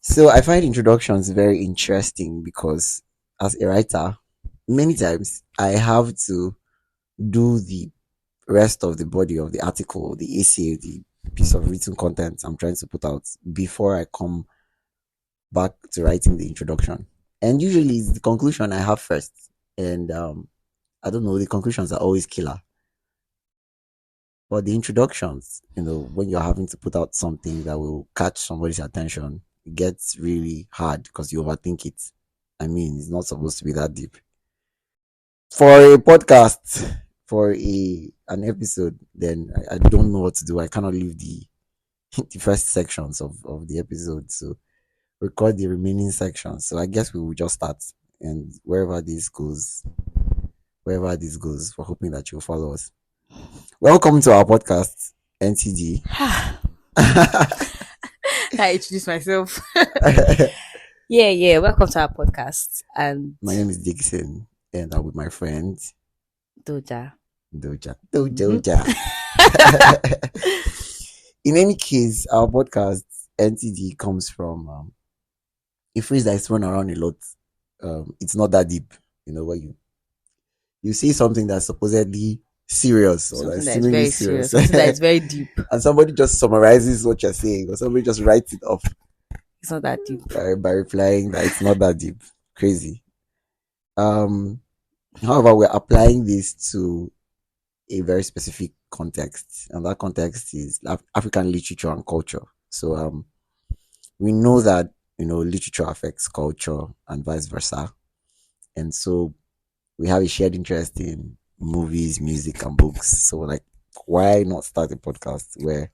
So I find introductions very interesting because as a writer, many times I have to do the rest of the body of the article, the essay, the piece of written content I'm trying to put out before I come back to writing the introduction. And usually it's the conclusion I have first. And I don't know, the conclusions are always killer. But the introductions, when you're having to put out something that will catch somebody's attention, it gets really hard because you overthink it. I mean, it's not supposed to be that deep. For a podcast, for an episode, then I don't know what to do. I cannot leave the the first sections of the episode. So record the remaining sections. So I guess we will just start and wherever this goes, we're hoping that you'll follow us. Welcome to our podcast, NTD. I introduce myself. Yeah. Welcome to our podcast. And My name is Dixon, and I'm with my friend Doja. Doja. In any case, our podcast NTD comes from a phrase that is thrown around a lot. It's not that deep, where you say something that's supposedly serious or Something that's that is seemingly very serious. Something that is very deep. and somebody just summarizes what you're saying, or somebody just writes it off It's not that deep. by replying that it's not that deep. Crazy. However, we're applying this to a very specific context, and that context is African literature and culture. So we know that literature affects culture and vice versa, and so we have a shared interest in movies, music, and books. So, like, why not start a podcast where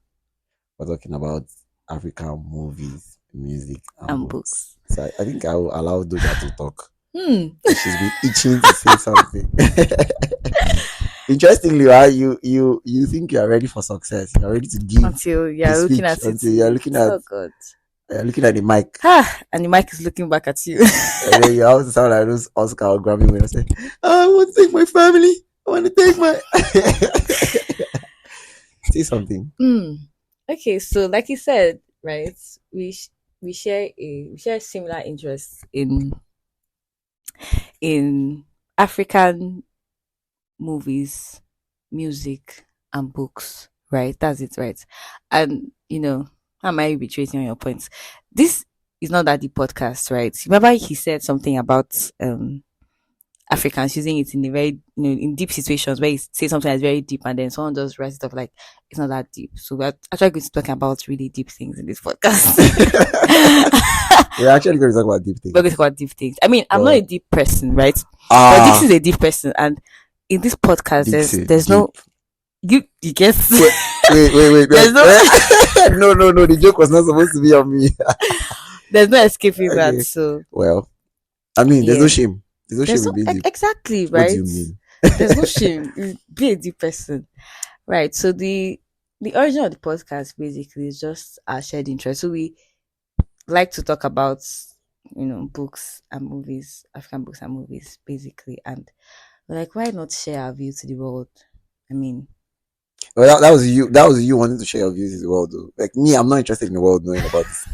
we're talking about African movies, music, and books? So, I think I will allow Doja to talk. She's been itching to say something. Interestingly, you think you are ready for success. You're ready to give Until you're looking at it. until you're looking at Oh God. you're looking at the mic. And the mic is looking back at you. And then you have to sound like those Oscar or Grammy winners say, I want to thank my family. I want to thank my say something. Okay, so like you said, right? We share similar interests in African movies, music, and books. Right? That's it, right? And how am I retracing on your points? This is not that the podcast, right? Remember he said something about Africans using it in a very in deep situations where he says something that's very deep and then someone just writes it off like it's not that deep. So we're actually going to talk about really deep things in this podcast. We're actually going to talk about deep things. We're going to talk about deep things. I mean, I'm not a deep person, right? But this is a deep person, and in this podcast, there's no you guess. Wait. There's no No. The joke was not supposed to be on me. There's no escaping that. So well, I mean, there's no shame. There's no shame in being deep. Exactly, What right? do you mean? There's no shame. Be a deep person, right? So the origin of the podcast basically is just our shared interest. So we like to talk about books and movies, African books and movies, basically, and we're like, why not share our view to the world? I mean, well, that was you. That was you wanting to share your views in the world, though. Like me, I'm not interested in the world knowing about this.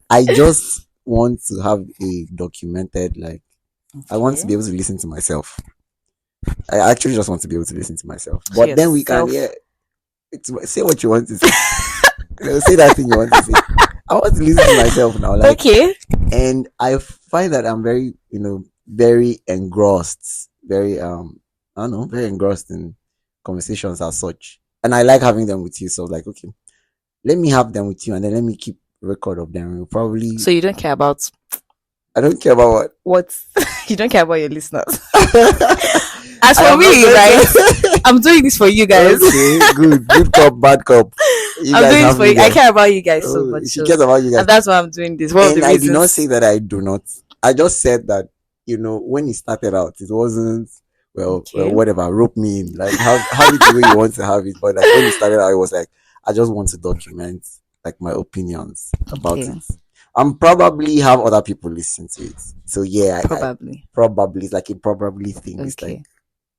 I just want to have a documented, like, I want to be able to listen to myself. I actually just want to be able to listen to myself. But then we can, say what you want to say. Say that thing you want to say. I want to listen to myself now. Like, okay. And I find that I'm very, very engrossed, very very engrossed in conversations as such. And I like having them with you. So like, okay, let me have them with you and then let me keep record of them. We'll probably. So you don't care about. I don't care about what? What? You don't care about your listeners. As for me, right? I'm doing this for you guys. Okay, good cop, bad cop. I'm doing this for you. I care about you guys so much. She cares about you guys. And that's why I'm doing this. And I did not say that I do not. I just said that, when it started out, it wasn't, whatever, rope me in. Like, have it the way you want to have it. But like, when it started out, it was like, I just want to document, like, my opinions about it. And probably have other people listen to it. So yeah, probably it's like a probably thing. Okay. It's like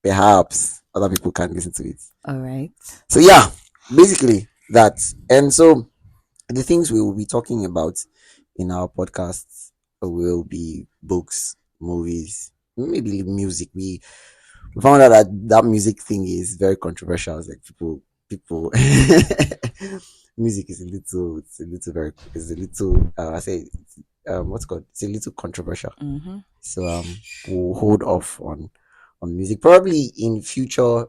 perhaps other people can listen to it. All right. So yeah, basically that. And so The things we will be talking about in our podcasts will be books, movies, maybe music. We found out that that music thing is very controversial. It's like people music is a little I say what's it called, it's a little controversial. Mm-hmm. So we'll hold off on music probably in future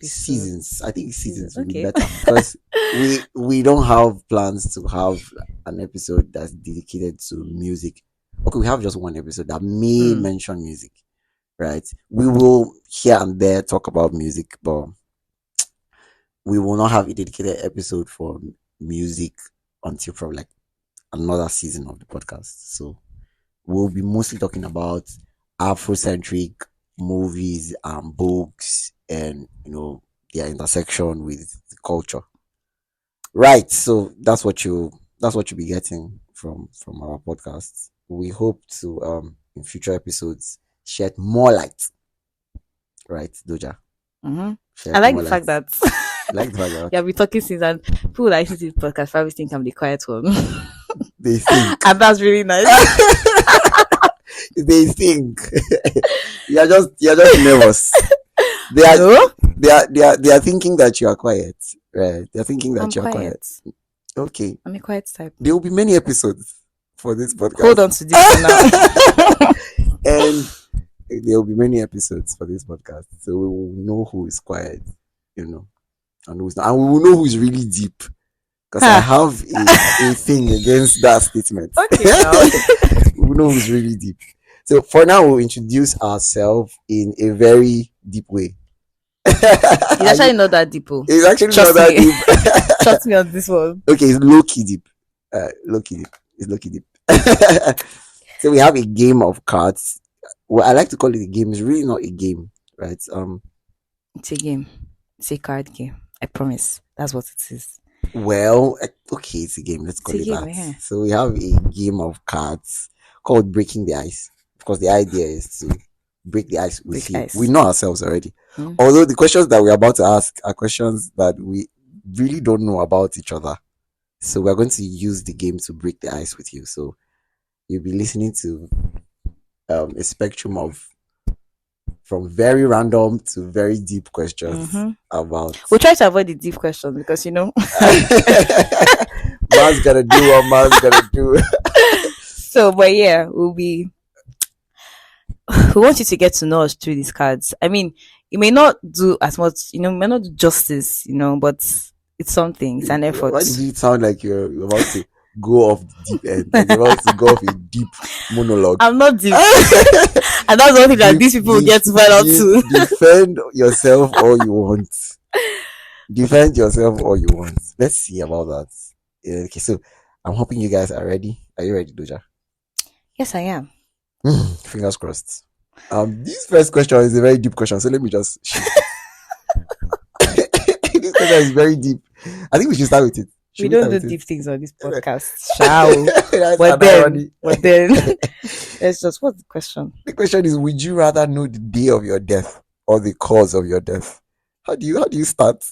seasons. Episodes. I think Season. seasons will be Okay. better because we don't have plans to have an episode that's dedicated to music. Okay, we have just one episode that may Mm. mention music, right? We will here and there talk about music, but we will not have a dedicated episode for music until probably like another season of the podcast. So we'll be mostly talking about Afrocentric movies and books and their intersection with the culture. Right. So that's what you'll be getting from our podcast. We hope to in future episodes shed more light, right, Doja? Mm-hmm. I Shed like more the light. fact that Like the fact that yeah, we talking since and people that listen to this podcast probably think I'm the quiet one. they think And that's really nice. they think you're just nervous. They are No, they are thinking that you are quiet, right? They're thinking I'm that you are quiet. quiet. Okay, I'm a quiet type. there will be many episodes for this Hold podcast, on to this for now. and there will be many episodes for this podcast, so we will know who is quiet, and who's not, and we will know who is really deep. Because I Ha. have a thing against that statement. Okay, now. We will know who's really deep. So for now, we'll introduce ourselves in a very deep way. It's actually not that deep. Oh. It's actually Trust not that me. deep. Trust me on this one. Okay, it's low key deep. Low key deep. It's low key deep. So we have a game of cards. Well, I like to call it a game. It's really not a game, right? It's a game. It's a card game. I promise. That's what it is. Well, okay, it's a game. Let's It's call a it game, that. yeah. So we have a game of cards called Breaking the Ice. Of course, the idea is to break the ice with Break you. ice. We know ourselves already. Mm. Although the questions that we're about to ask are questions that we really don't know about each other. So we're going to use the game to break the ice with you. So you'll be listening to a spectrum of from very random to very deep questions Mhm. about We'll try to avoid the deep questions because man's gonna do what man's gonna do. So, but yeah, we want you to get to know us through these cards. I mean, it may not do as much, may not do justice, but it's something. It's an effort. Why did it sound like you're about to go off the deep end? Like you're about to go off a deep monologue. I'm not deep. And that's the only thing that these people get to find out too. Defend yourself all you want. Defend yourself all you want. Let's see about that. Okay, so I'm hoping you guys are ready. Are you ready, Doja? Yes, I am. Fingers crossed. This first question is a very deep question, so let me just shift. This question is very deep. I think we should start with it. Should We don't start do with it? deep things on this podcast, shall? That's But an then, irony. let's just, what's the question? The question is: would you rather know the day of your death or the cause of your death? How do you start?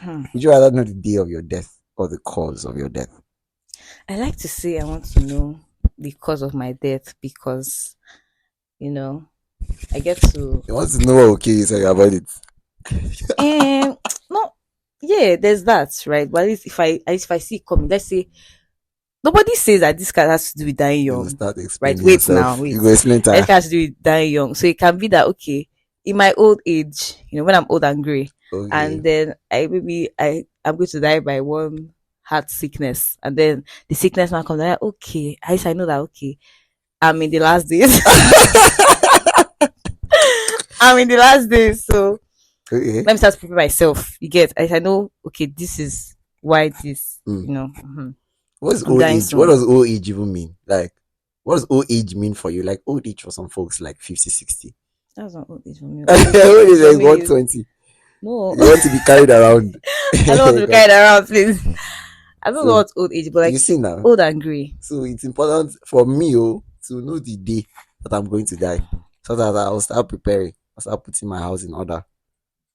Would you rather know the day of your death or the cause of your death? I like to say I want to know the cause of my death because, I get to. You want to know what okay you say about it? No, yeah, there's that, right? But at least if I see it coming, let's say nobody says that this card has to do with dying You will young, start right? explaining Wait yourself. now, wait. You go explain This time. card has to do with dying young, so it can be that okay, in my old age, when I'm old and grey, Okay. and then I'm going to die by one heart sickness, and then the sickness now comes. Like, okay, at least I know that okay, I'm in the last days. I'm in the last days, so Okay. let me start to prepare myself. You get, I know, okay, this is why this, Mm. What's I'm old dying age? soon. What does old age even mean? Like, what does old age mean for you? Like, old age for some folks, like 50, 60. That's not old age for me. Old age is For like me, 120. no, You want to be carried around. I don't want to be carried around, please. I don't So, know what old age, but like you see now. old and grey. So it's important for me to know the day that I'm going to die, so that I'll start preparing. I'll start putting my house in order.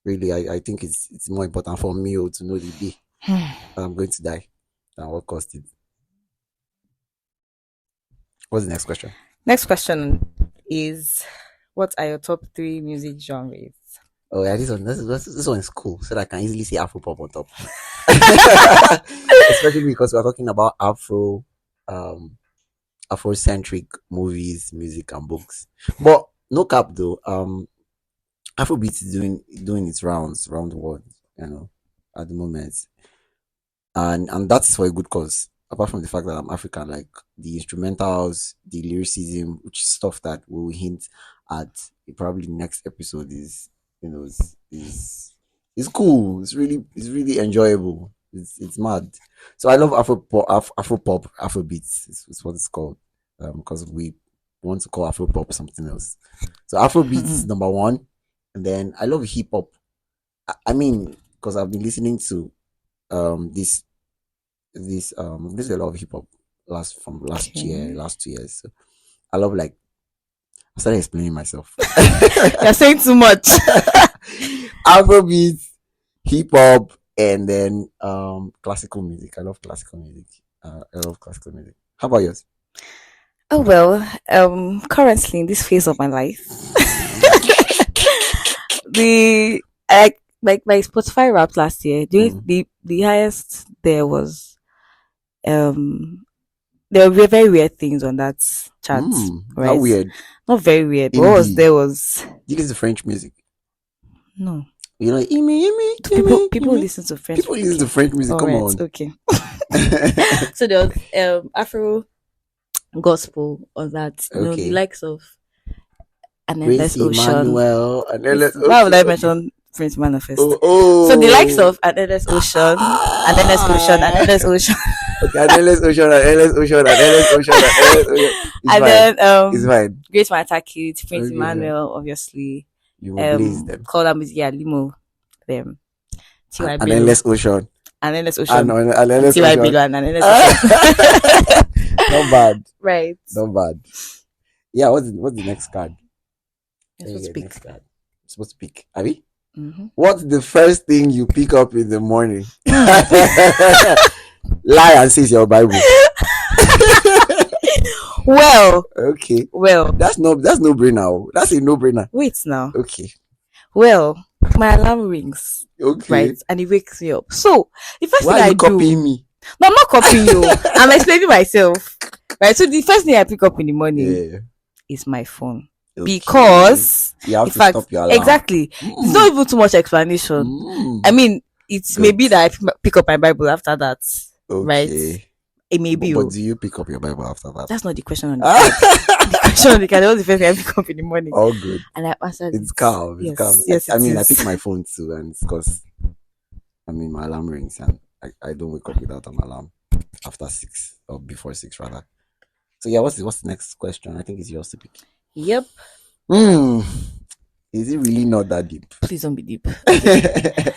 Really, I think it's more important for me to know the day. I'm going to die. And what caused it? What's the next question? Next question is, what are your top three music genres? Oh yeah, this one is cool, so that I can easily see Afro pop on top. Especially because we're talking about um, Afrocentric movies, music, and books. But no cap though. Afrobeat is doing its rounds around the world. You know, at the moment, and that is for a good cause. Apart from the fact that I'm African, like the instrumentals, the lyricism, which is stuff that we will hint at probably next episode is cool. It's really enjoyable. It's mad. So I love Afro pop, Afro beats. Is what it's called. Because we want to call Afro pop something else. So Afro beats is number one, and then I love hip hop. I mean, because I've been listening to this this is a lot of hip hop last year, Okay. last 2 years. So I love like I started explaining myself. You're saying too much. Afrobeat, hip hop, and then classical music. I love classical music. I love classical music. How about yours? Oh well, currently in this phase of my life, the like my Spotify Wrapped last year, Mm. the highest there was um there were very weird things on that chart, How right? weird. Not very weird, but what was Indie. there was You listen to French music. no. You know, Imi, Imi, Do people Imi, people Imi. listen to French? People listen to Okay, French music. all Come right, on. okay. So there was Afro gospel on that. You know, the Okay. likes of An Grace Endless Ocean. Emmanuel and Ellis Why would I Ocean. mention Prince Manifest? Oh, So the likes oh. of An Endless Ocean, An Endless Ocean, An Endless Ocean, Okay, an endless ocean, an endless ocean, an endless ocean, an endless ocean. It's and fine. then It's fine. Great Matakit, Prince Okay. Emmanuel, obviously, You will blaze them. Call that music, yeah, Limo, them, An, T.Y. an Bello, endless ocean. An Endless An, Ocean, an and endless T.Y. ocean. Bello, and An Endless Ocean. Not bad. Right. Not bad. Yeah, what's the next card? You're Let me supposed to get the pick. next card. I'm supposed to pick. Abby? Mm-hmm. What's the first thing you pick up in the morning? Lie and say it's your Bible. Well, Okay. well, That's no brainer. That's a no brainer. wait now. Okay. Well, my alarm rings, Okay. right, and it wakes me up. So the first Why thing are I you do, copying me? no, I'm not copying you. I'm explaining myself, right? So the first thing I pick up in the morning Yeah. is my phone Okay. because, You have in to fact, stop your alarm. exactly, it's not even too much explanation. I mean, it's Good. maybe that I pick up my Bible after that, right? Okay. It may be. But do you pick up your Bible after that? That's not the question on the card. The question on the card was the first thing I pick up in the morning, All good. and I answered It's it. calm. It's Yes, calm. yes, I it mean, I is. pick my phone too, and it's because my alarm rings and I don't wake up without an alarm after 6 or before 6 rather. So yeah, what's the next question? I think it's yours to pick. Yep. Is it really not that deep? Please don't be deep.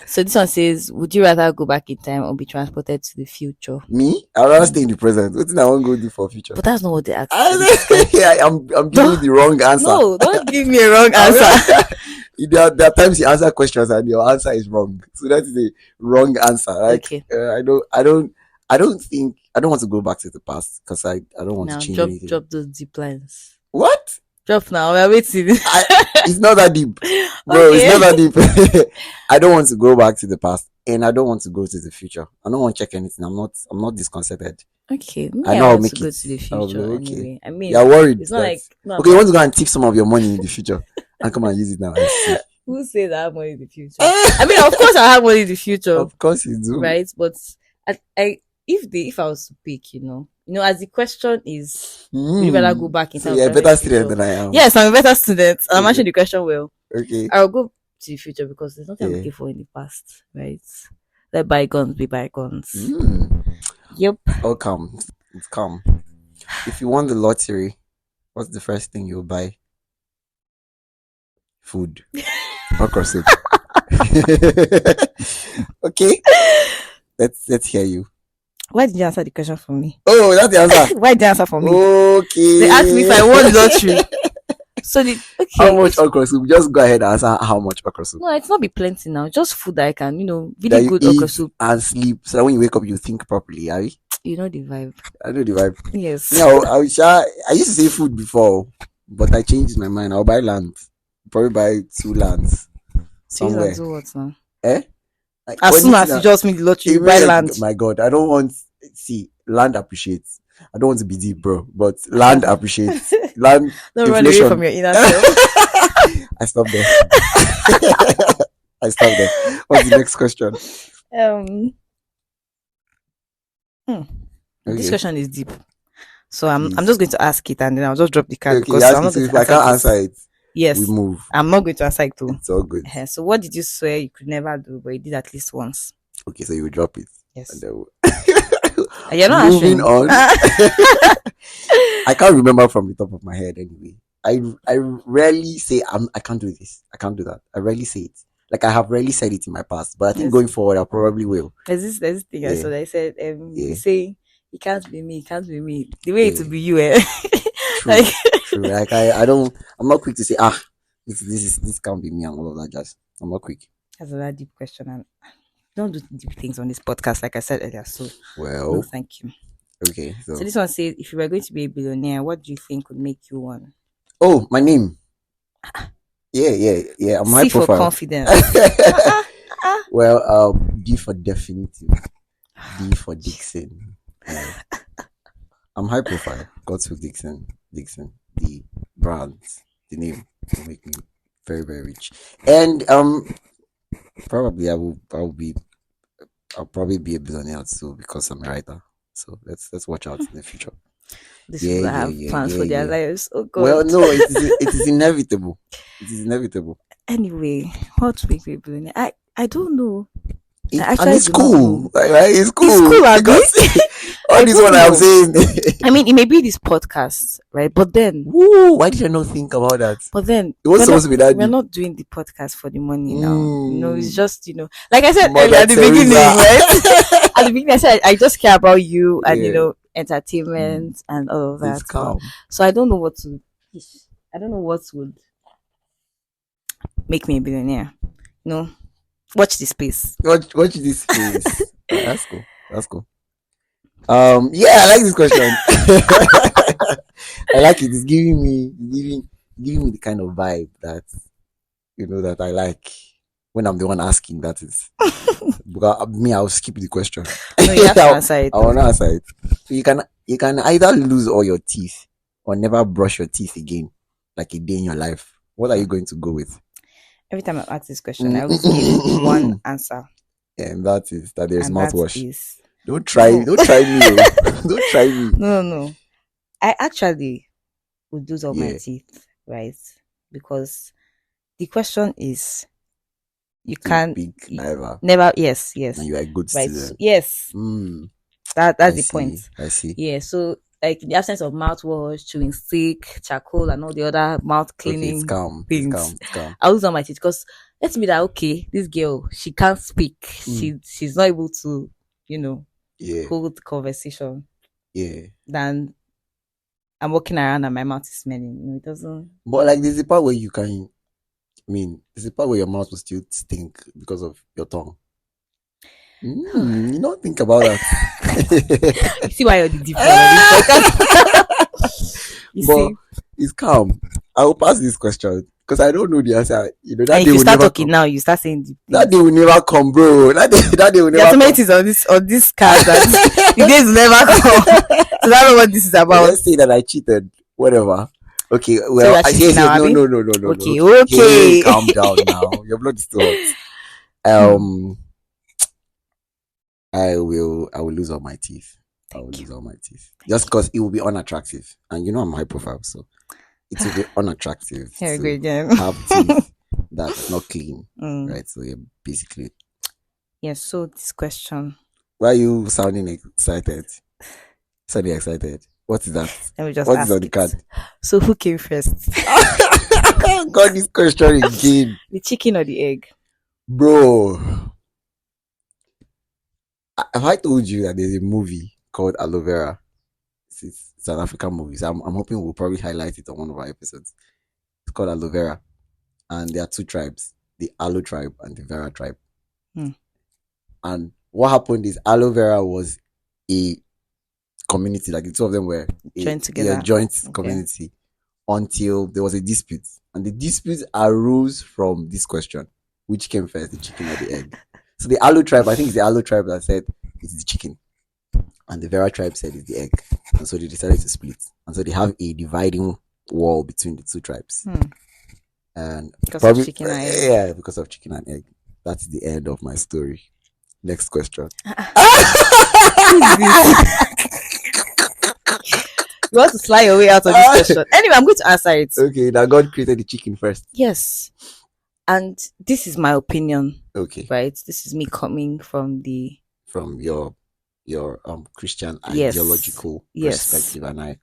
So this one says, would you rather go back in time or be transported to the future? Me? I'd rather stay in the present. What thing I want to go do for future? But that's not what they asked. I'm giving you the wrong answer. No, don't give me a wrong answer. There are times you answer questions and your answer is wrong. So that is a wrong answer. Like Okay. I don't think I don't want to go back to the past because I don't want Now to change drop anything. drop those deep lines. What? Drop now. We're waiting. It's not that deep, bro. Okay. It's not that deep. I don't want to go back to the past, and I don't want to go to the future. I don't want to check anything. I'm not disconcerted. Okay. I know I'll want make to go it. to the I'll be future okay. anyway. I mean, You're worried. it's not like no, okay. You want to go and tip some of your money in the future and come and use it now. And see. who says I have money in the future? I mean, of course I have money in the future, Of course you do. right? But I if I was to pick, as the question is, would you rather go back in So time? you're or a better future? student than I am. Yes, I'm a better student. And I'm Okay. answering the question well. Okay. I'll go to the future because there's nothing I'm Yeah. looking for in the past, right? Let bygones be bygones. Yep. Oh, calm. It's calm. If you won the lottery, what's the first thing you'll buy? Food. Okra soup. Okay. Let's hear you. Why did you answer the question for me? Oh, that's the answer. Why did you answer for me? Okay. They asked me if I won the lottery. So How okay. much okra soup? Just go ahead and answer how much okra soup No, it's not be plenty now. Just food that I can, that really you good okra eat soup. and sleep so that when you wake up you think properly. Are you? You know the vibe. I know the vibe. Yes. Yeah, I used to say food before, but I changed my mind. I'll buy land. Probably buy 2 lands To use and somewhere. do what now? Eh? Like As when soon it's as you not, just meet the lottery, you buy land. my God, I don't want see land appreciates. I don't want to be deep, bro, but land appreciates. Land Don't run away from inflation. your inner self. I stop there. I stop there. What's the next question? um, hmm. This Okay. question is deep. So I'm Please. just going to ask it and then I'll just drop the card Okay, because I'm ask not it. So going if to I answer can't answer this. it, we Yes. move. I'm not going to answer it too. It's all good. So what did you swear you could never do, but you did at least once? Okay, so you drop it. And Yes. then You're not moving answering. on. I can't remember from the top of my head anyway. I rarely say I can't do this. I can't do that. I rarely say it. Like I have rarely said it in my past, but I think Yes. going forward I probably will. There's this thing I Yeah, saw that I said, you'll be yeah, saying, it can't be me, it can't be me. The way it yeah. will be you, eh? True, Like, true. Like I'm not quick to say this can't be me and all of that. Just I'm not quick. that's another deep question. And don't do deep things on this podcast, like I said earlier. So, no, Well, thank you. okay. So, So this one says, if you were going to be a billionaire, what do you think would make you one? oh, my name. Yeah, yeah, yeah. I'm high C for profile. confidence. Uh-uh. Well, D for definitive. D for Dixon. Yeah. I'm high profile. Godswill Dixon. Dixon. The brand, the name will make me very, very rich. And probably I'll probably be a billionaire too because I'm a writer. So let's watch out in the future. These Yeah, people yeah, have yeah, plans yeah, for their yeah. lives. Oh, God. Well, no, it is inevitable. It is inevitable. Anyway, what to make me a billionaire? I don't know. I And actually it's do not cool, know. right? It's It's cool cool, Abby. because all I this don't one I'm know. saying. I mean, it may be this podcast, right? But then, Woo! Why did I not think about that? It was we're not supposed to be that we're deep. not doing the podcast for the money now. It's Mm, just like I said earlier Mother at the beginning, Teresa. right? At the beginning, I said I just care about you and Yeah, entertainment and all of it's that. calm. So I don't know what to. I don't know what would make me a billionaire. No, watch this space. Watch this space. That's cool. That's cool. Yeah, I like this question. I like it. It's giving me the kind of vibe that that I like when I'm the one asking. That is because me, I'll skip the question. No, you have to I answer it. want to answer it. So you can either lose all your teeth or never brush your teeth again, like a day in your life. What are you going to go with? Every time I ask this question, I always give one answer, And that is that there's and that mouthwash. is Don't try, no, don't try me. Oh. Don't try me. no. I actually would lose all my Yeah, teeth, right? Because the question is, you too can't big never. never. Yes, And you are a good right. So, student. yes, Mm, that's I the point. see. I see. Yeah. So, like in the absence of mouthwash, chewing stick, charcoal, and all the other mouth Okay, it's cleaning calm. It's things, calm. It's calm. I lose all my teeth because let's be that okay. This girl, she can't speak. Mm, She's not able to, you know, yeah, hold conversation. yeah. Then I'm walking around and my mouth is smelling. It doesn't. But like, there's a part where you can. There's a part where your mouth will still stink because of your tongue. You don't think about that. You see why you're the deep one on this podcast. You But see, it's calm. I will pass this question because I don't know the answer. That and if day you will start never talking come. now, you start saying deep That day things. will never come, bro. That day will There are never so many come. things on this card that the days will never come. So I don't know what this is about. Let's say that I cheated. Whatever. Okay. So Well, you are I cheating yes, now, yes. No, Abby? no, no, no, no, no. Okay, Okay, okay. calm down now. Your blood is still hot. Hmm. I will lose all my teeth. I will Thank you. lose all my teeth. Just because it will be unattractive. And I'm high profile, so it will be unattractive Here we go to again. have teeth that's not clean. Mm. Right? So yeah, basically. Yes. So this question, Why are you sounding excited? Sounding excited. What is that? let me just What is ask on the it. card? So who came first, Got this question again. the chicken or the egg? Bro. Have I told you that there's a movie called Aloe Vera? It's an African movie. So I'm hoping we'll probably highlight it on one of our episodes. It's called aloe vera. And there are two tribes, the aloe tribe and the vera tribe. Hmm. And what happened is aloe vera was a community, like the two of them were Joined together. joint Okay. community until there was a dispute. And the dispute arose from this question: which came first, the chicken or the egg? So the aloe tribe, I think it's the aloe tribe that said it's the chicken. And the Vera tribe said it's the egg. And so they decided to split. And so they have a dividing wall between the two tribes. And Because probably, of chicken and egg. yeah, because of chicken and egg. That's the end of my story. Next question. You want to slide your way out of this question. Anyway, I'm going to answer it. Okay, now God created the chicken first. Yes. And this is my opinion. Okay. Right? This is me coming from your Christian Yes. ideological Yes. perspective, and I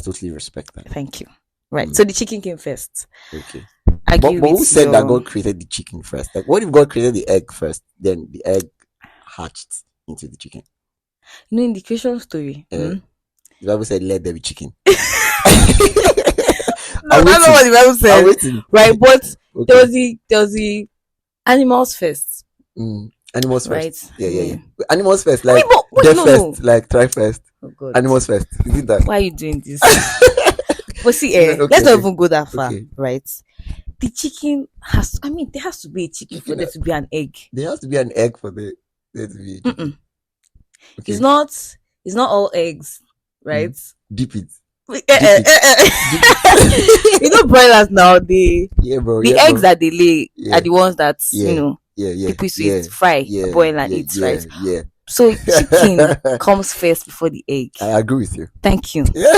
totally respect that. Thank you. Right. So the chicken came first. Okay. I But give who it said that your- God created the chicken first? Like, what if God created the egg first, then the egg hatched into the chicken? You know, in the creation story. The Bible said, "Let there be chicken." No, I'm that's not what the Bible I'm said. waiting. Right, but Okay. there was the animals first. Animals first. Right? Yeah. Animals first, like but death no, first, no. like try first. Oh God. Animals first. Is it that? Why are you doing this? But see, Okay, let's not okay. even go that far, Okay. right? The chicken there has to be a chicken for there to be an egg. There has to be an egg for there to be a chicken. Okay. It's not all eggs, right? Dip it. You know, broilers now, the eggs that they lay Yeah. are the ones that Yeah. people used to eat, fry, boil and eat, right? Yeah. So chicken comes first before the egg. I agree with you. Thank you. Yeah.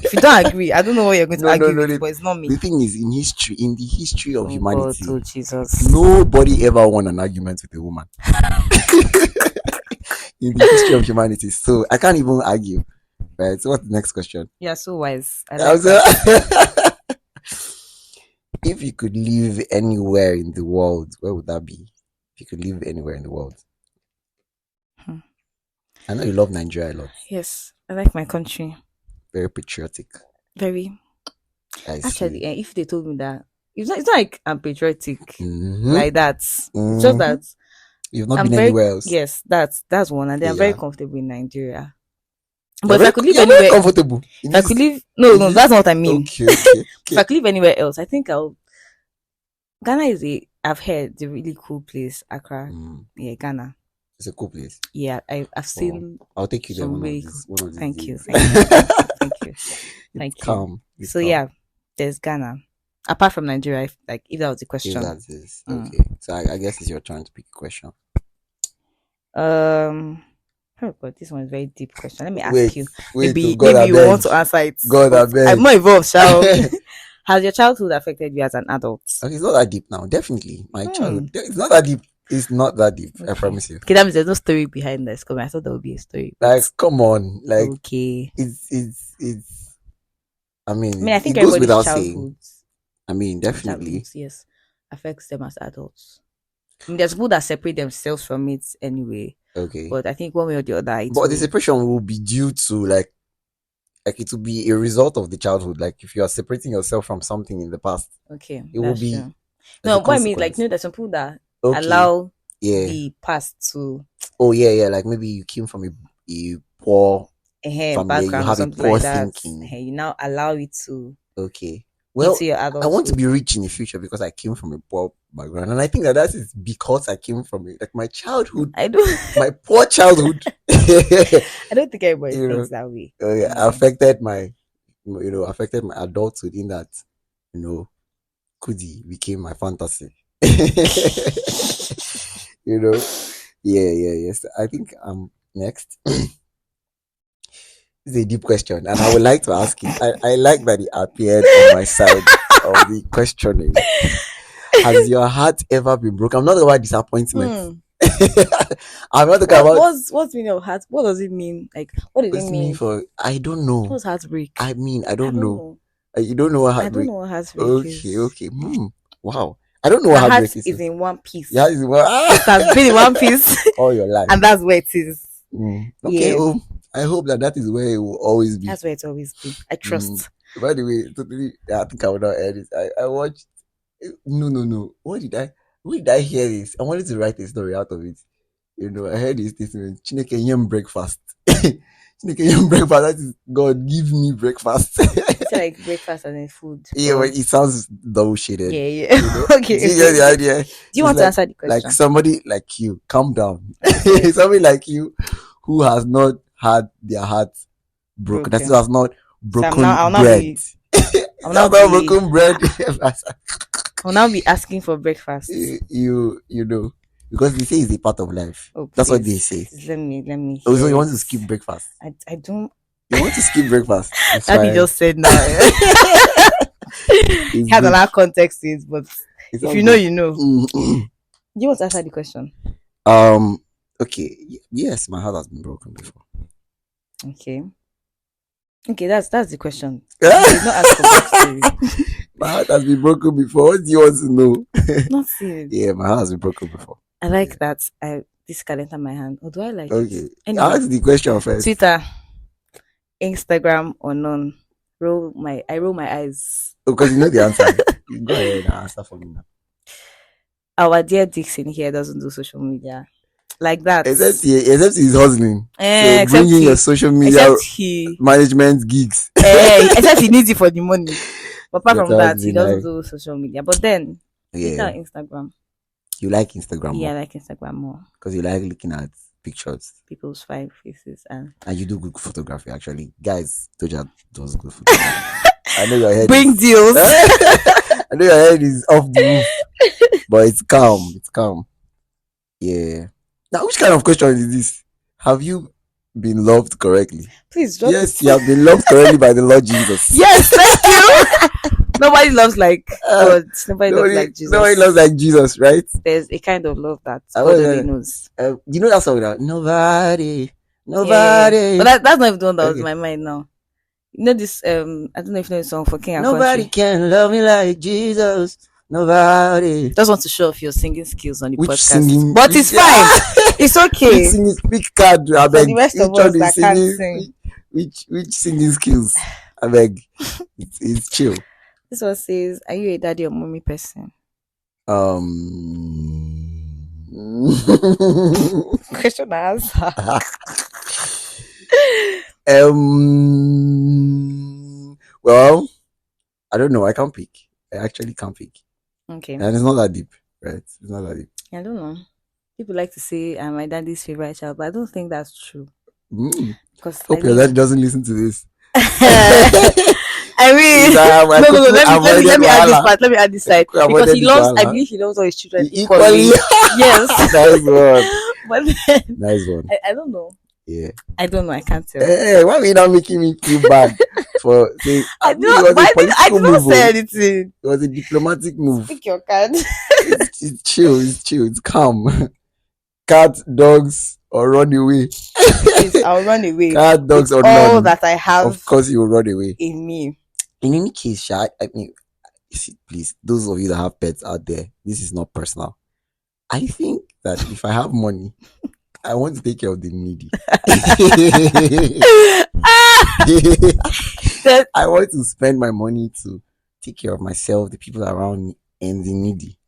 If you don't agree, I don't know what you're going to argue with, but it's not me. The thing is, in the history of humanity, God, oh Jesus. nobody ever won an argument with a woman. In the history of humanity, so I can't even argue. Right. So what's the next question? You're so wise. I like that. If you could live anywhere in the world, where would that be? If you could live anywhere in the world. I know you love Nigeria a lot. Yes, I like my country. Very patriotic. Very. I Actually, see. if they told me that, it's not like I'm patriotic Mhm. like that. It's Mhm. just that You've not I'm been very, anywhere else. yes, that's one, and I'm very Yeah. comfortable in Nigeria. You're But if I could live you're very anywhere, comfortable. if I could live, no, that's not what I mean. Okay. If I could live anywhere else, I think Ghana is I've heard the really cool place, Accra. Yeah, Ghana. It's a cool place. Yeah, I've seen. I'll take you there some one of really these. One of these Thank you, days. thank you. Thank you. Calm. It's So calm. yeah, there's Ghana. Apart from Nigeria, if that was the If question. that is okay. So I guess it's your turn to pick a question. Oh God, this one is a very deep question. Let me ask Wait, you. God, Maybe I you beg. want to answer it. God, I but beg. I'm not involved, shall Has your childhood affected you as an adult? Okay, it's not that deep now. Definitely, my childhood. It's not that deep. It's not that deep. I promise you. Okay, that means there's no story behind this. Because I thought there would be a story. Like, come on. Like, okay. It's. I mean, I think it goes everybody's without childhood. saying. I mean, definitely. Childhoods, yes, affects them as adults. I mean, there's people that separate themselves from it anyway. Okay. But I think one way or the other, But the separation will be due to like it will be a result of the childhood. Like if you are separating yourself from something in the past, okay, it will be. True. No, what I mean, like, there's some people that Okay. allow Yeah. the past to. Oh yeah. Like maybe you came from a poor family, you background or have a something poor like that. thinking. You now allow it to. Okay. Well, into your I want to be rich in the future because I came from a poor background, and I think that is because I came from it. Like my childhood, I do. My poor childhood. I don't think everybody thinks that way. Affected my adulthood in that, Kudi became my fantasy. Yes. I think next. This is a deep question, and I would like to ask it. I like that it appeared on my side of the questioning. Has your heart ever been broken? I'm not talking about disappointment. I'm not talking about what's meaning of heart. What does it mean? Like, what does it mean? I don't know. What's heartbreak? I mean, I don't know. You don't know what heartbreak? I don't know what heartbreak is. Okay. Wow. I don't know what heartbreak is. Is in one piece. Yeah, it has been in one piece all your life, and that's where it is. Okay. Yeah. I hope that that is where it will always be. That's where it's always been. I Mm. trust. By the way, totally, I think I would not edit. I watched. No, no, no. What did I? Where did I hear this? I wanted to write a story out of it. I heard this statement. Chineke yam breakfast. Chineke yam breakfast. That is God give me breakfast. It's like breakfast and then food. Yeah, but it sounds double shaded. Yeah, yeah. Okay, Do you get the okay. idea? Do you want to answer the Like question? somebody like you, calm down. Okay. Somebody like you who has not had their heart broken. That is, Broken. has not So broken I'll now bread. be I'll Has now not be broken bread. I'll now be asking for breakfast. You know, because they say it's a part of life. Oh, That's what they please. say. Let me Oh, hear so you want it. to skip breakfast? I don't. You want to skip breakfast? It's That he fine. just said now. It's Had a good. lot of context to it, but It's if all you know, good. you know. Mm. Do you want to answer the question? Okay. Yes, my heart has been broken before. Okay. Okay, that's the question. You did not ask for backstory. My heart has been broken before. What do you want to know? Not serious. Yeah, my heart has been broken before. I like that. This can enter my hand. Or do I like Okay. it? Anyway, Ask the question first. Twitter, Instagram, or none. I roll my eyes. Oh, because you know the answer. You go ahead and answer for me now. Our dear Dixon here doesn't do social media like that. Except he's hustling. So except bring in he, your social media except he, management gigs. except he needs it for the money. But apart That from that, would he be doesn't nice. do social media. But then, Twitter Yeah. and Instagram. You like Instagram Yeah, I more like Instagram more. because you like looking at pictures People's fine faces and and you do good photography. Actually, guys, Doja does good photography. I know your head. bring deals. I know your head is off the roof, but it's calm. It's calm. Yeah. Now, which kind of question is this? Have you been loved correctly? Please drop Yes, it. you have been loved correctly by the Lord Jesus. Yes, thank you. Nobody loves like God. Nobody loves like Jesus. Nobody loves like Jesus, right? There's a kind of love that I God was, only knows. You know that song now? Nobody. Yeah. But that's not even the one that was in my mind now. You know this, I don't know if you know the song for King and Nobody Country. can love me like Jesus. Nobody. Just want to show off your singing skills on the Which podcast. singing? But it's fine. It's okay. Which singing? Speak card. I beg. the rest of Which one us is that can't singing? sing. Which singing skills? I beg. It's chill. This one says, "Are you a daddy or mommy person?" Question and answer. Well, I don't know. I can't pick. I actually can't pick. Okay. And it's not that deep, right? It's not that deep. I don't know. People like to say I'm my daddy's favorite child, but I don't think that's true. Because Hope your dad doesn't listen to this. I mean, no. Let me add this part. Let me add this side because he loves. I believe he loves all his children equally. Yes. Nice one. But then, nice one. I don't know. Yeah. I don't know. I can't tell. Hey, why are you not making me feel bad for saying? I did not say anything. It was a diplomatic move. Pick your card. It's chill. It's chill. It's calm. Cat, dogs, or run away. Please, I'll run away. Cat, dogs, or all none. that I have. Of course, you will run away. In me. In any case, I mean, please, those of you that have pets out there, this is not personal. I think that if I have money, I want to take care of the needy. I want to spend my money to take care of myself, the people around me, and the needy.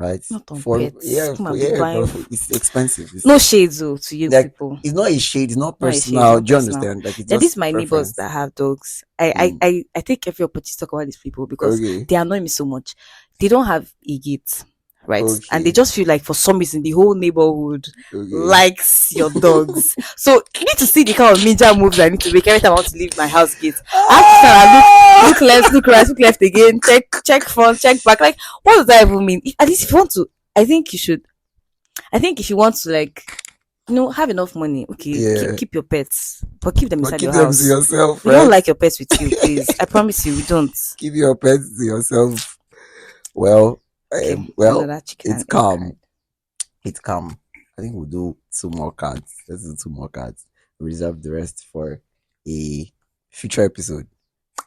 Right? Not on for pets. It's expensive. No shades though to you like, people. It's not a shade. It's not personal. Do you understand? Like, it's these my neighbors that have dogs. I take every opportunity to talk about these people because they annoy me so much. They don't have a gate. Right, and they just feel like for some reason the whole neighborhood likes your dogs. So you need to see the kind of major moves I need to make every time I want to leave my house gate. I have to look left, look right, look left again, check front, check back. Like, what does that even mean? At least if you want to, I think if you want to, like, have enough money, okay, keep your pets, but keep them inside your house. Keep them to yourself. We don't like your pets with you, please. I promise you, we don't. Keep your pets to yourself. Well. It's calm. It's calm. I think we'll do 2 more cards. Let's do 2 more cards. Reserve the rest for a future episode.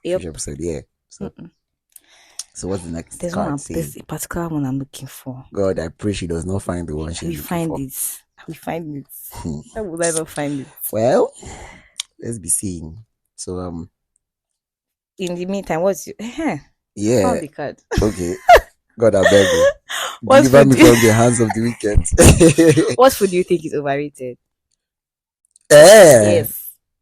Yep. Future episode, yeah. So what's the next There's card? There's a particular one I'm looking for. God, I pray she does not find the one she's looking for. We find it. How would I not find it? Well, let's be seeing. So In the meantime, what's you? I yeah, found the card. okay. God I beg you. What Deliver food? me from the hands of the wicked. What food do you think is overrated? eh,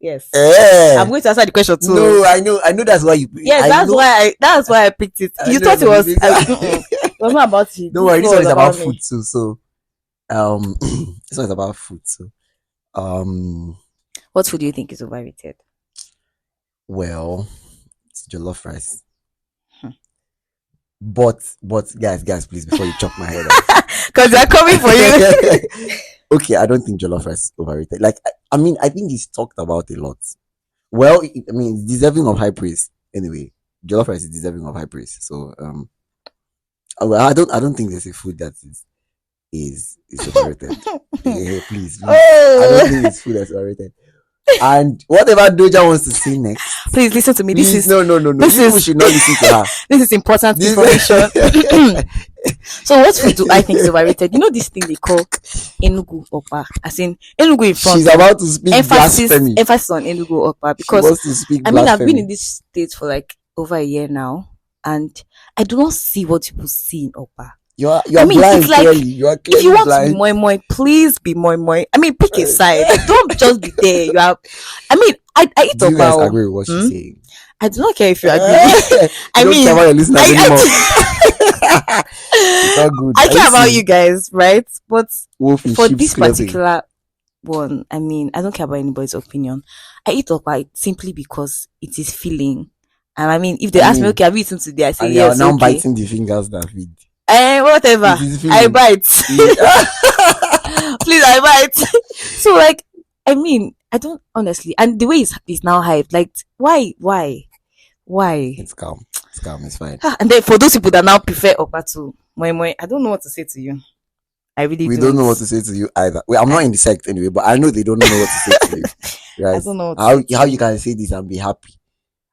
Yes, yes. I'm eh. going to answer the question too. No, I know that's why you Yes, I know that's why I picked it. I You know thought that's it what you was think. it was not about you. Don't This worry, one this one was is about about food me. too. So um this one is about food too. Um What food do you think is overrated? well, it's jollof rice. Hmm. But guys, please before you chop my head off. Because they're coming for you. Okay, I don't think jollof rice is overrated. Like I mean, I think it's talked about a lot. Well, I mean, it's deserving of high praise. Anyway, jollof rice is deserving of high praise. So well, I don't think there's a food that is overrated. Please. I don't Oh, think it's food that's overrated. And whatever Doja wants to say next, please listen to me. please, no. This You people is should not listen to her. this is important This information. So what food do I think is overrated? You know this thing they call Enugu Okpa, as in Enugu in front. she's about to speak blasphemy. Emphasis on Enugu Okpa She because wants to speak I mean I've been blasphemy. in this state for like over a year now, and I do not see what people see in Okpa. You I are mean, it's blind like clearly. You are if you clearly want to be blind. moi moi, please be moi moi. I mean, pick a Uh, side. Don't just be there. You are. I mean, I eat Do you guys okpa. agree with what she's Hmm? saying? I do not care if you agree. You I don't care mean, about your listeners anymore. I It's all good. I Are you care about seeing you guys, right? But wolf in for sheep's this clothing? particular one, I mean, I don't care about anybody's opinion. I eat okpa simply because it is filling. And I mean, if they I ask me, mean, okay, have you eaten today? I say and you are yes, now okay. biting the fingers that feed. Whatever. It is I feeling. bite. Please, I bite. So like, I mean, I don't honestly, and the way it's now hyped, like, why? It's calm. It's calm. It's fine. And then for those people that now prefer okpa to moi moi, I don't know what to say to you. I really We don't don't. know what to say to you either. Well, I'm not I, in the sect anyway, but I know they don't know what to say to you. I Right? don't know what to say to How you you. can say this and be happy?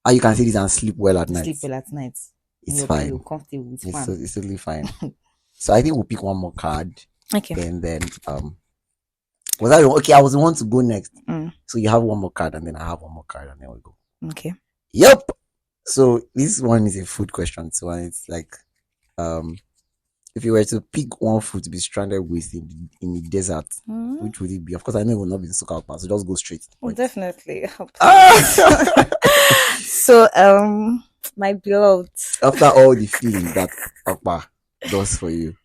How you can say this and sleep well at night? Sleep well at night. In It's your pillow, fine. comfortable with fan. It's totally fine. So I think we'll pick one more card. Okay. Then was that okay? I was the one to go next. Mm, So you have one more card, and then I have one more card, and then we go. okay. Yep. So this one is a food question. So and it's like, um, if you were to pick one food to be stranded with in the desert, Mm, which would it be? Of course, I know it will not be Sukal, so just go straight to the well, point. definitely. Ah! So, my beloved, After all the feeling that Akpa does for you,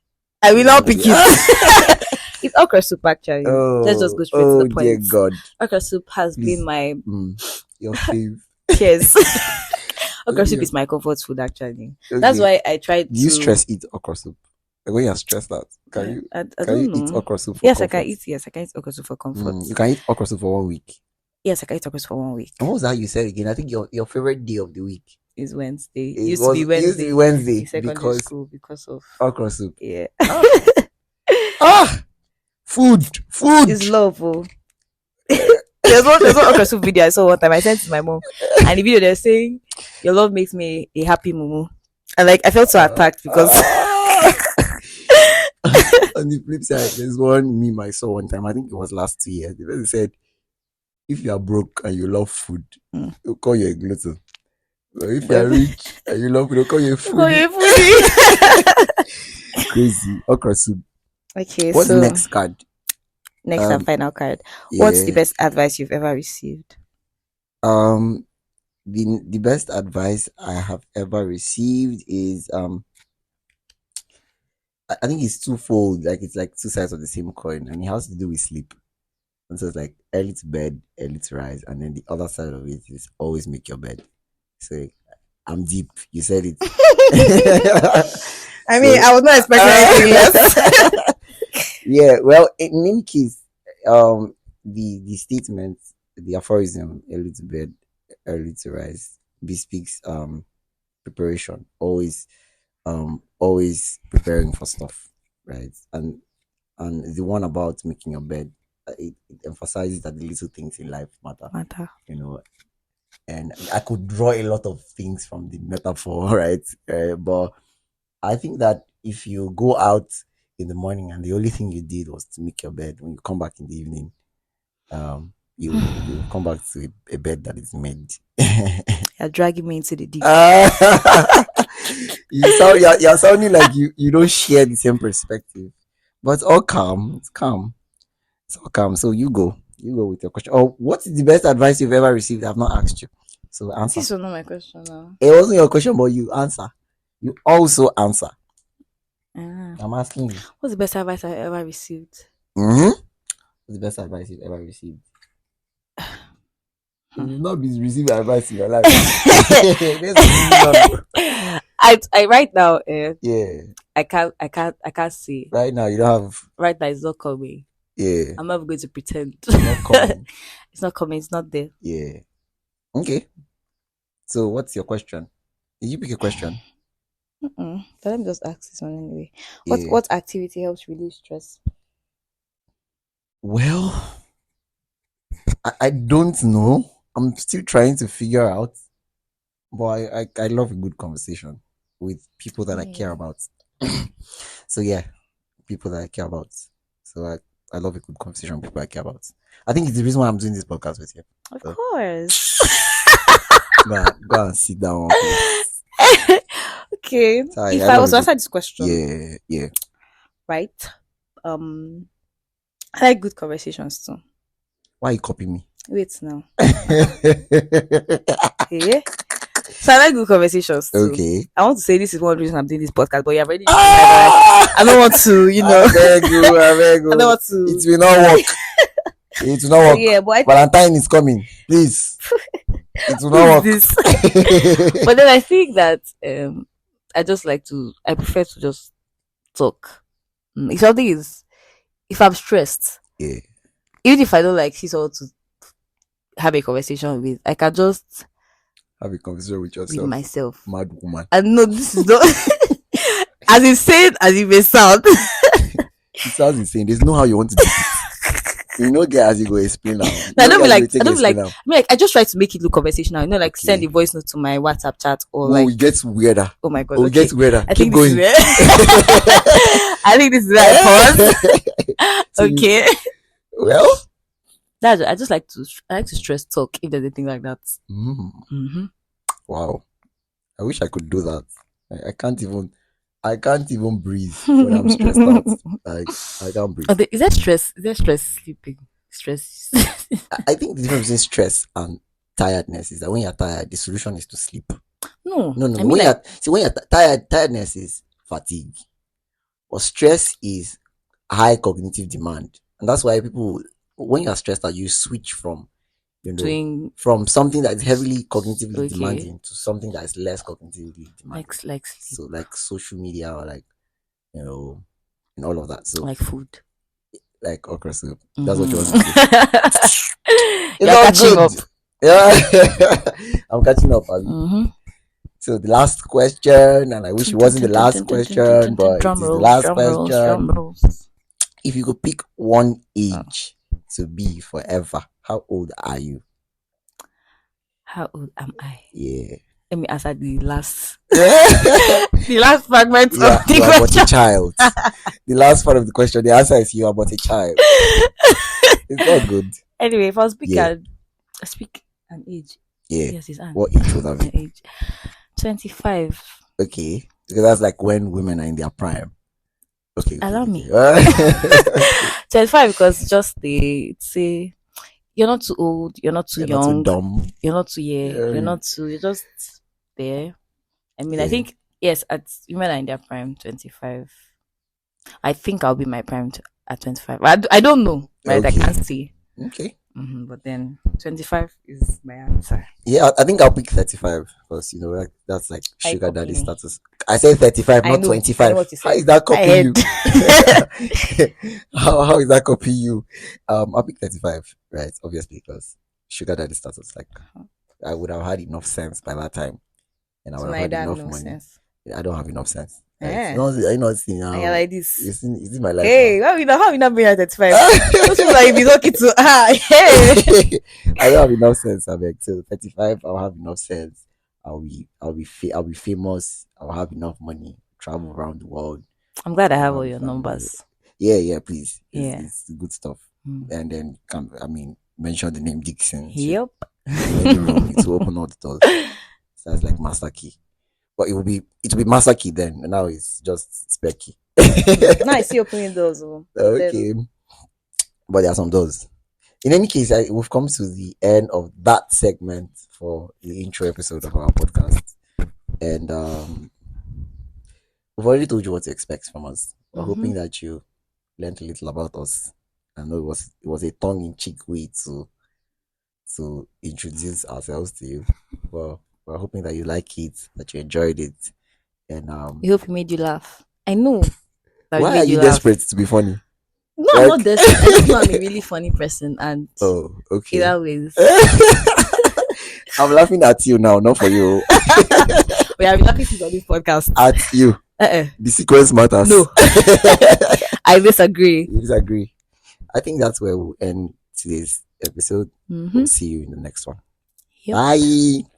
I will you not want pick to. it. It's okra soup, actually. Let's just go straight to Oh the dear point. God! Okra soup has Please, been my your fave. cheers. Okra soup Okay. is my comfort food, actually. That's Okay. why I tried Do you to. stress eat okra soup? Like when you're stressed out, I can you don't eat know. okra soup for Yes, I can comfort? eat. Yes, I can eat okra soup for comfort. You can eat okra soup for 1 week. Yes, I can eat okra soup for 1 week. And what was that you said again? I think your favorite day of the week. Is Wednesday. It Used to be used to be Wednesday Wednesday in secondary because school because of okra soup. yeah. Ah, ah, food. It's love. Oh. There's one okra soup video I saw one time. I sent it to my mom, and the video they're saying your love makes me a happy mumu, and like I felt so attacked because Ah. On the flip side, there's one meme I saw one time. I think it was last year. The person said, "If you are broke and you love food, Mm. they'll call you a glutton. But if you are Well, rich and you love food, they'll call you a oh, foodie." yeah, foodie. Crazy. Okra soup. Okay, What's the so next card? next and Um, final card. What's the yeah. best advice you've ever received? Um, the best advice I have ever received is I think it's twofold. Like it's like two sides of the same coin, and it has to do with sleep. And so it's like early to bed, early to rise, and then the other side of it is always make your bed. So I'm deep. You said it. I mean, So I was not expecting anything less. yeah. Well, in any case, the statement, the aphorism, early to bed, early to rise, bespeaks preparation. Always preparing for stuff, right? And the one about making your bed, it emphasizes that the little things in life matter, Matter. you know. And I could draw a lot of things from the metaphor, right? But I think that if you go out in the morning and the only thing you did was to make your bed, when you come back in the evening, you come back to a bed that is made. You're dragging me into the deep. You're sounding like you don't share the same perspective. But it's all calm. It's calm. It's all calm. So you go. You go with your question. Oh, what is the best advice you've ever received? I've not asked you. So answer. This was not my question now. It wasn't your question, but you answer. You also answer. Ah. I'm asking you. What's the best advice I ever received? Mm-hmm. What's the best advice you've ever received? You've not been receiving advice in your life. I right now, yeah. I can't say. Right now, you don't have. Right now, it's not coming. Yeah. I'm not going to pretend. It's not coming. It's not coming. It's not there. Yeah. Okay. So, what's your question? Did you pick a question? But let me just ask this one anyway. Yeah. What activity helps release stress? Well, I don't know. I'm still trying to figure out. But I love a good conversation with people that I care about. So yeah, people that I care about. So I love a good conversation with people I care about. I think it's the reason why I'm doing this podcast with you. Of course. Go and sit down. Okay. Sorry, if I was to answer this question, yeah. Right. I like good conversations too. Why you copy me? Wait now. Yeah. So I like good conversations too. Okay. I want to say this is one reason I'm doing this podcast, but you're already. I don't want to, I beg you. I don't want to. It will not work. It will not work. Yeah, but Valentine is coming. Please. It will not work. But then I think that I prefer to just talk. If something is, if I'm stressed, yeah, even if I don't like see someone to have a conversation with, I can just have a conversation with yourself. With myself. Mad woman. And no, this is not as insane as it may sound. It sounds insane. There's no how you want to do it. You know, get as you go explain now. I don't like. I just try to make it look conversational. Like send a voice note to my WhatsApp chat or it gets weirder. Oh my god! It gets weirder. I Keep think going. I think this is where I pause. Okay. Well, I like to stress talk if there's anything like that. Mm-hmm. Wow, I wish I could do that. I can't even breathe when I'm stressed out. I can't breathe. Is that stress? Is that stress sleeping? Stress. I think the difference between stress and tiredness is that when you're tired, the solution is to sleep. No. When you're tired, tiredness is fatigue. Or stress is high cognitive demand. And that's why people, when you're stressed out, you switch from from something that is heavily cognitively demanding to something that is less cognitively demanding. Like so like social media or and all of that. So like food. Like okra soup. That's what you want to do. You're catching up. Yeah. I'm catching up. So the last question, and I wish it wasn't the last question, but it is the last question. If you could pick one age to be forever, how old are you? How old am I? Yeah. Let me answer the last the last fragment of the question. You are but a child. The last part of the question, the answer is you are but a child. It's not good. Anyway, if I was speak an age. Yeah. Yes, it's what age would that be? Age 25. Okay. Because that's like when women are in their prime. Okay. Allow me. 25 because just say you're not too old, you're not too young, not too dumb. You're not too you're not too, you're just there. I mean, I think yes, at women are in their prime 25. I think I'll be my prime at 25. I don't know, right? I can't see. Okay. But then 25 is my answer. Yeah, I think I'll pick 35 because that's like sugar daddy status. I said 35, not 25. How is that copying you? How is that copying you? I'll pick 35, right? Obviously, because sugar daddy status. Like, I would have had enough sense by that time, and I would have had enough money. Sense. I don't have enough sense. Right? I know it's now. Yeah, like this. You see my life. Hey, how we not being at 35? Those people like be talking to hey. I don't have enough sense. I beg. So 35, I'll have enough sense. I'll be famous. I'll have enough money. Travel around the world. I'm glad I have all your numbers. Yeah, please. It's good stuff. And then mention the name Dixon to Yep. in any room, it will open all the doors. So that's like master key. But it will be master key then. And now it's just spare key. Now I see opening doors. Okay. But there are some doors. In any case, we've come to the end of that segment for the intro episode of our podcast. And we've already told you what to expect from us. We're hoping that you learned a little about us. I know it was a tongue-in-cheek way to introduce ourselves to you. Well, we're hoping that you like it, that you enjoyed it. And We hope it made you laugh. I know that it why are made you you laugh. desperate to be funny? No, I'm not desperate. I just know I'm a really funny person, and Oh, okay. either ways, I'm laughing at you now, not for you. we are laughing on this podcast. At you. The sequence matters. No, I disagree. You disagree. I think that's where we'll end today's episode. We'll see you in the next one. Yep. Bye.